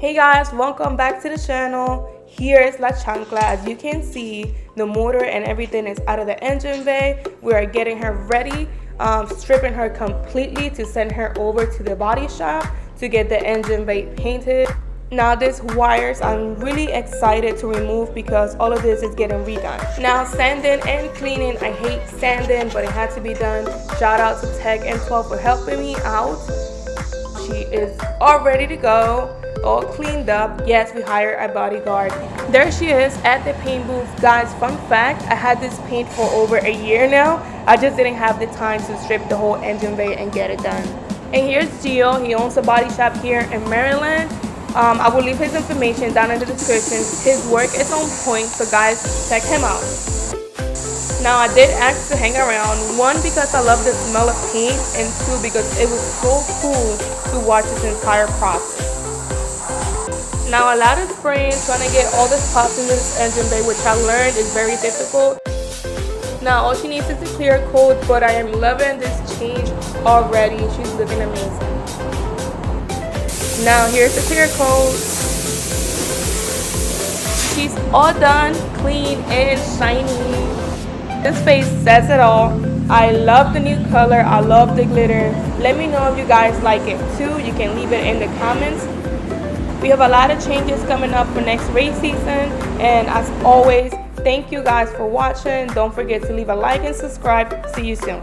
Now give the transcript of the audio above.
Hey guys, welcome back to the channel. Here is La Chancla. As you can see, the motor and everything is out of the engine bay. We are getting her ready, stripping her completely to send her over to the body shop to get the engine bay painted. Now these wires I'm really excited to remove because all of this is getting redone. Now sanding and cleaning, I hate sanding, but it had to be done. Shout out to Tech and 12 for helping me out. She is all ready to go, all cleaned up. Yes, we hired a bodyguard. There she is at the paint booth. Guys, fun fact, I had this paint for over a year now. I just didn't have the time to strip the whole engine bay and get it done. And here's Gio. He owns a body shop here in Maryland. I will leave his information down in the description. His work is on point, so guys, check him out. Now I did ask to hang around, one because I love the smell of paint, and two because it was so cool to watch this entire process. Now a lot of spraying, trying to get all the spots in this engine bay, which I learned is very difficult. Now all she needs is a clear coat, but I am loving this change already. She's looking amazing. Now here's the clear coat. She's all done, clean and shiny. This face says it all. I love the new color. I love the glitter. Let me know if you guys like it too. You can leave it in the comments. We have a lot of changes coming up for next race season. And as always, thank you guys for watching. Don't forget to leave a like and subscribe. See you soon.